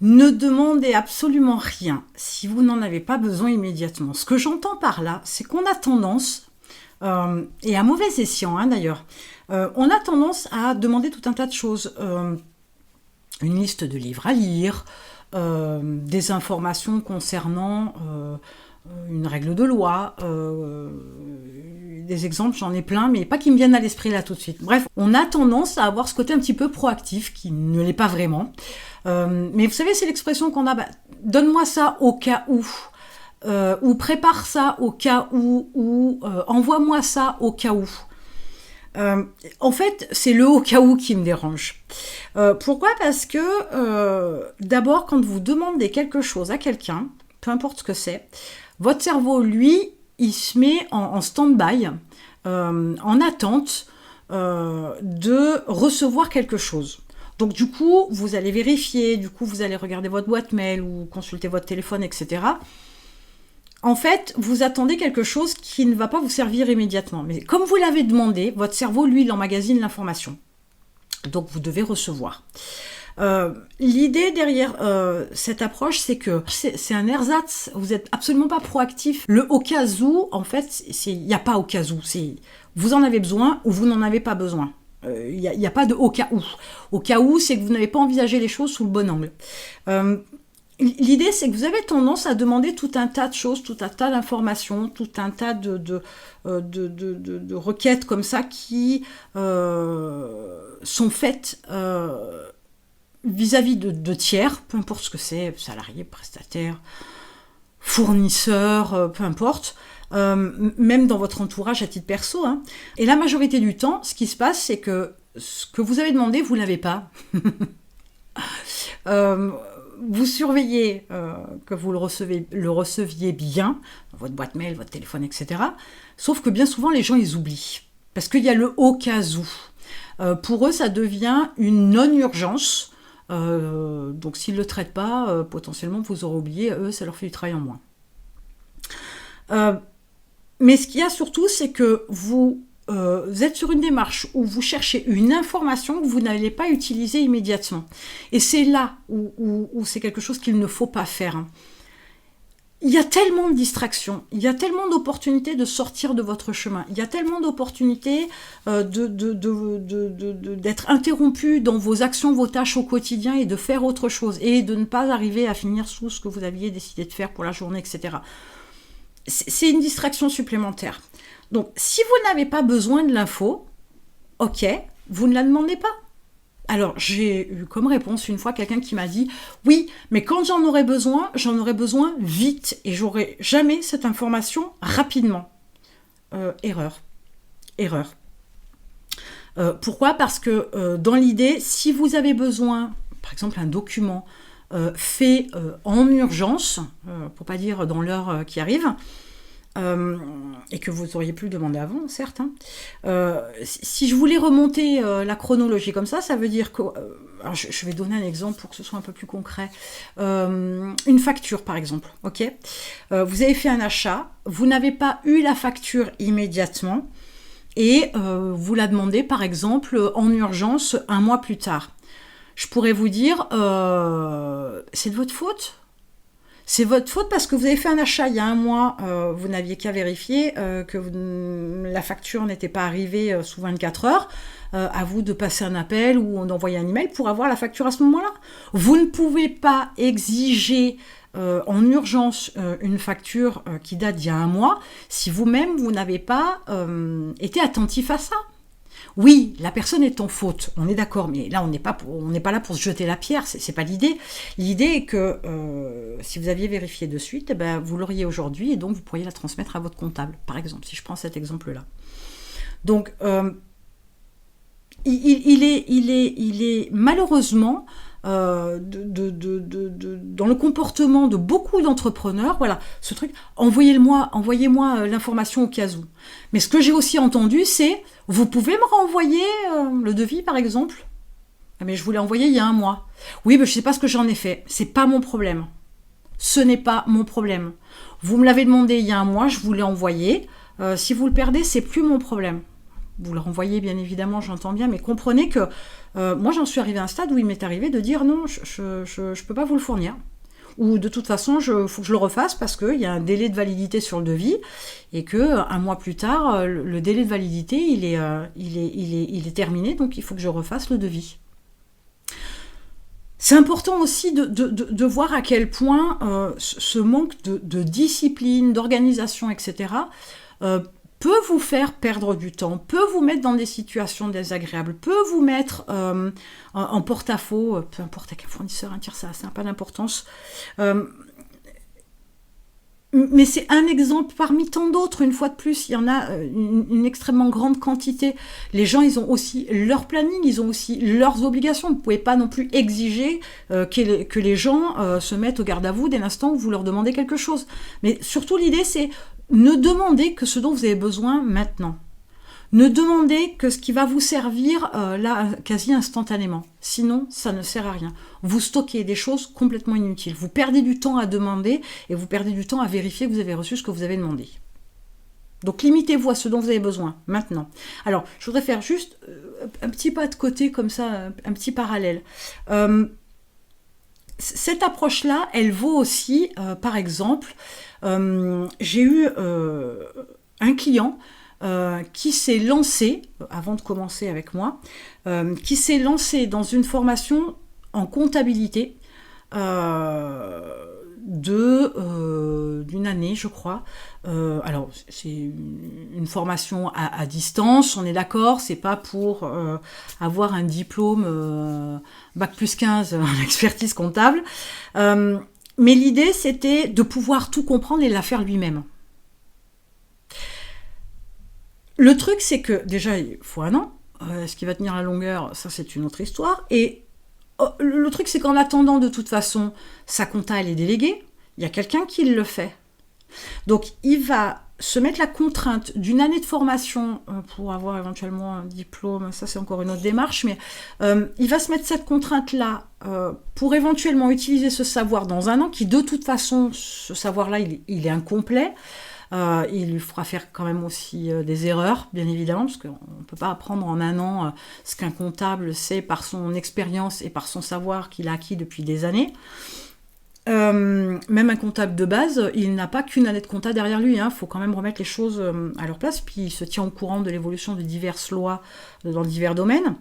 Ne demandez absolument rien si vous n'en avez pas besoin immédiatement. Ce que j'entends par là, c'est qu'on a tendance, et à mauvais escient d'ailleurs, on a tendance à demander tout un tas de choses. Une liste de livres à lire, des informations concernant une règle de loi, des exemples, j'en ai plein, mais pas qui me viennent à l'esprit là tout de suite. Bref, on a tendance à avoir ce côté un petit peu proactif, qui ne l'est pas vraiment. Mais vous savez, c'est l'expression qu'on a, donne-moi ça au cas où, ou prépare ça au cas où, ou envoie-moi ça au cas où. En fait, c'est le au cas où qui me dérange. Pourquoi ? Parce que d'abord, quand vous demandez quelque chose à quelqu'un, peu importe ce que c'est, votre cerveau, lui, il se met en stand-by, en attente de recevoir quelque chose. Donc du coup, vous allez vérifier, du coup, vous allez regarder votre boîte mail ou consulter votre téléphone, etc. En fait, vous attendez quelque chose qui ne va pas vous servir immédiatement. Mais comme vous l'avez demandé, votre cerveau, lui, il emmagasine l'information. Donc, vous devez recevoir. L'idée derrière cette approche, c'est que c'est un ersatz. Vous n'êtes absolument pas proactif. Le au cas où, en fait, il n'y a pas au cas où. Vous en avez besoin ou vous n'en avez pas besoin. Il n'y a pas de au cas où. Au cas où, c'est que vous n'avez pas envisagé les choses sous le bon angle. L'idée, c'est que vous avez tendance à demander tout un tas de choses, tout un tas d'informations, tout un tas de requêtes comme ça qui sont faites vis-à-vis de tiers, peu importe ce que c'est, salariés, prestataires, fournisseurs, peu importe, même dans votre entourage à titre perso. Et la majorité du temps, ce qui se passe, c'est que ce que vous avez demandé, vous ne l'avez pas. Vous surveillez que vous le receviez bien, dans votre boîte mail, votre téléphone, etc. Sauf que bien souvent, les gens, ils oublient. Parce qu'il y a le au cas où. Pour eux, ça devient une non-urgence. Donc, s'ils ne le traitent pas, potentiellement, vous aurez oublié. Eux, ça leur fait du travail en moins. Mais ce qu'il y a surtout, c'est que vous êtes sur une démarche où vous cherchez une information que vous n'allez pas utiliser immédiatement. Et c'est là où c'est quelque chose qu'il ne faut pas faire. Il y a tellement de distractions, il y a tellement d'opportunités de sortir de votre chemin, il y a tellement d'opportunités d'être interrompu dans vos actions, vos tâches au quotidien et de faire autre chose et de ne pas arriver à finir sous ce que vous aviez décidé de faire pour la journée, etc. C'est une distraction supplémentaire. Donc, si vous n'avez pas besoin de l'info, ok, vous ne la demandez pas. Alors, j'ai eu comme réponse une fois quelqu'un qui m'a dit « Oui, mais quand j'en aurai besoin vite et j'aurai jamais cette information rapidement. » Erreur. Pourquoi ? Parce que dans l'idée, si vous avez besoin, par exemple, un document fait en urgence, pour pas dire dans l'heure qui arrive, et que vous auriez pu le demander avant, certes. Si je voulais remonter la chronologie comme ça veut dire que... alors je vais donner un exemple pour que ce soit un peu plus concret. Une facture, par exemple. Ok. Vous avez fait un achat, vous n'avez pas eu la facture immédiatement, et vous la demandez, par exemple, en urgence, un mois plus tard. Je pourrais vous dire, c'est de votre faute ? C'est votre faute parce que vous avez fait un achat il y a un mois, vous n'aviez qu'à vérifier que la facture n'était pas arrivée sous 24 heures. À vous de passer un appel ou d'envoyer un email pour avoir la facture à ce moment-là. Vous ne pouvez pas exiger en urgence une facture qui date d'il y a un mois si vous-même, vous n'avez pas été attentif à ça. Oui, la personne est en faute, on est d'accord, mais là on n'est pas là pour se jeter la pierre, c'est pas l'idée. L'idée est que si vous aviez vérifié de suite, vous l'auriez aujourd'hui et donc vous pourriez la transmettre à votre comptable, par exemple, si je prends cet exemple-là. Donc, il est malheureusement dans le comportement de beaucoup d'entrepreneurs, voilà, ce truc, envoyez-moi l'information au cas où. Mais ce que j'ai aussi entendu, c'est, vous pouvez me renvoyer le devis, par exemple ? Mais je vous l'ai envoyé il y a un mois. Oui, mais je ne sais pas ce que j'en ai fait. C'est pas mon problème. Ce n'est pas mon problème. Vous me l'avez demandé il y a un mois, je vous l'ai envoyé. Si vous le perdez, c'est plus mon problème. vous le renvoyez bien évidemment, j'entends bien, mais comprenez que moi j'en suis arrivée à un stade où il m'est arrivé de dire non, je peux pas vous le fournir. Ou de toute façon, faut que je le refasse parce qu'il y a un délai de validité sur le devis et que un mois plus tard, le délai de validité il est terminé, donc il faut que je refasse le devis. C'est important aussi de voir à quel point ce manque de discipline, d'organisation, etc., peut vous faire perdre du temps, peut vous mettre dans des situations désagréables, peut vous mettre en porte-à-faux, peu importe à quel fournisseur, ça n'a pas d'importance. Mais c'est un exemple parmi tant d'autres, une fois de plus, il y en a une extrêmement grande quantité. Les gens, ils ont aussi leur planning, ils ont aussi leurs obligations. Vous ne pouvez pas non plus exiger que les gens se mettent au garde à vous dès l'instant où vous leur demandez quelque chose. Mais surtout, l'idée, c'est ne demandez que ce dont vous avez besoin maintenant. Ne demandez que ce qui va vous servir là quasi instantanément. Sinon, ça ne sert à rien. Vous stockez des choses complètement inutiles. Vous perdez du temps à demander et vous perdez du temps à vérifier que vous avez reçu ce que vous avez demandé. Donc limitez-vous à ce dont vous avez besoin maintenant. Alors, je voudrais faire juste un petit pas de côté comme ça, un petit parallèle. Cette approche-là, elle vaut aussi, par exemple, j'ai eu un client qui s'est lancé, avant de commencer avec moi, qui s'est lancé dans une formation en comptabilité d'une année, je crois. Alors, c'est une formation à distance, on est d'accord, c'est pas pour avoir un diplôme Bac plus 15 en expertise comptable. Mais l'idée, c'était de pouvoir tout comprendre et la faire lui-même. Le truc, c'est que, déjà, il faut un an. Ce qui va tenir la longueur, ça, c'est une autre histoire. Et le truc, c'est qu'en attendant, de toute façon, sa compta, elle est déléguée. Il y a quelqu'un qui le fait. Donc, il va se mettre la contrainte d'une année de formation pour avoir éventuellement un diplôme. Ça, c'est encore une autre démarche. Mais il va se mettre cette contrainte-là pour éventuellement utiliser ce savoir dans un an, qui, de toute façon, ce savoir-là, il est incomplet. Il lui fera faire quand même aussi des erreurs, bien évidemment, parce qu'on ne peut pas apprendre en un an ce qu'un comptable sait par son expérience et par son savoir qu'il a acquis depuis des années. Même un comptable de base, il n'a pas qu'une année de compta derrière lui, faut quand même remettre les choses à leur place, puis il se tient au courant de l'évolution de diverses lois dans divers domaines.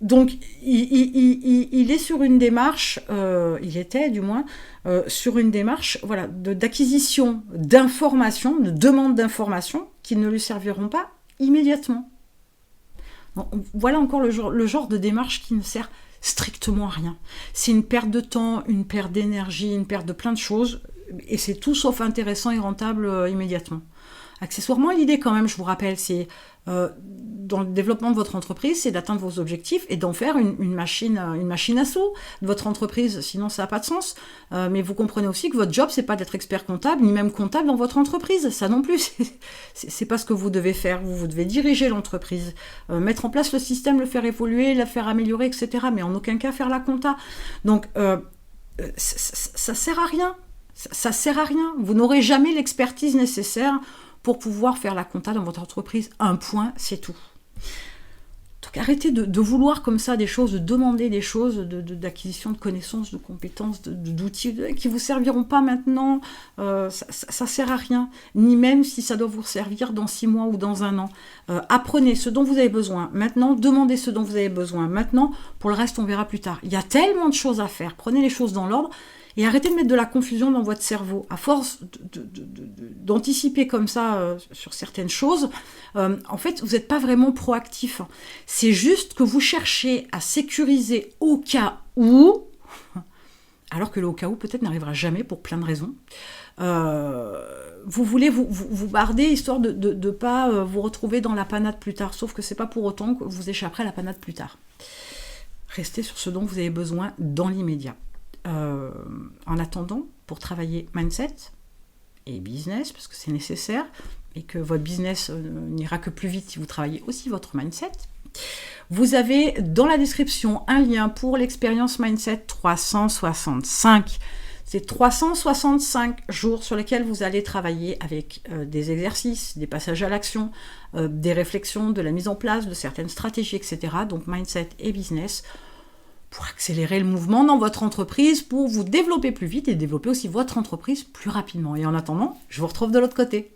Donc il est sur une démarche, il était du moins sur une démarche d'acquisition d'informations, de demande d'informations qui ne lui serviront pas immédiatement. Bon, voilà encore le genre de démarche qui ne sert strictement à rien. C'est une perte de temps, une perte d'énergie, une perte de plein de choses, et c'est tout sauf intéressant et rentable immédiatement. Accessoirement, l'idée quand même, je vous rappelle, c'est dans le développement de votre entreprise, c'est d'atteindre vos objectifs et d'en faire une machine à sous de votre entreprise, sinon ça n'a pas de sens. Mais vous comprenez aussi que votre job, c'est pas d'être expert comptable, ni même comptable dans votre entreprise, ça non plus, c'est pas ce que vous devez faire, vous devez diriger l'entreprise, mettre en place le système, le faire évoluer, la faire améliorer, etc. Mais en aucun cas faire la compta. Donc, ça sert à rien, ça sert à rien, vous n'aurez jamais l'expertise nécessaire pour pouvoir faire la compta dans votre entreprise. Un point, c'est tout. Donc arrêtez de vouloir comme ça des choses, de demander des choses, d'acquisition de connaissances, de compétences, d'outils qui ne vous serviront pas maintenant. Ça sert à rien, ni même si ça doit vous servir dans 6 mois ou dans un an. Apprenez ce dont vous avez besoin maintenant, demandez ce dont vous avez besoin maintenant. Pour le reste, on verra plus tard. Il y a tellement de choses à faire. Prenez les choses dans l'ordre. Et arrêtez de mettre de la confusion dans votre cerveau. À force d'anticiper comme ça sur certaines choses, en fait, vous n'êtes pas vraiment proactif. C'est juste que vous cherchez à sécuriser au cas où, alors que le au cas où peut-être n'arrivera jamais pour plein de raisons. Vous voulez vous barder histoire de ne pas vous retrouver dans la panade plus tard. Sauf que c'est pas pour autant que vous échapperez à la panade plus tard. Restez sur ce dont vous avez besoin dans l'immédiat. En attendant, pour travailler mindset et business, parce que c'est nécessaire, et que votre business n'ira que plus vite si vous travaillez aussi votre mindset, vous avez dans la description un lien pour l'expérience Mindset 365. C'est 365 jours sur lesquels vous allez travailler avec des exercices, des passages à l'action, des réflexions, de la mise en place de certaines stratégies, etc. Donc mindset et business, pour accélérer le mouvement dans votre entreprise, pour vous développer plus vite et développer aussi votre entreprise plus rapidement. Et en attendant, je vous retrouve de l'autre côté.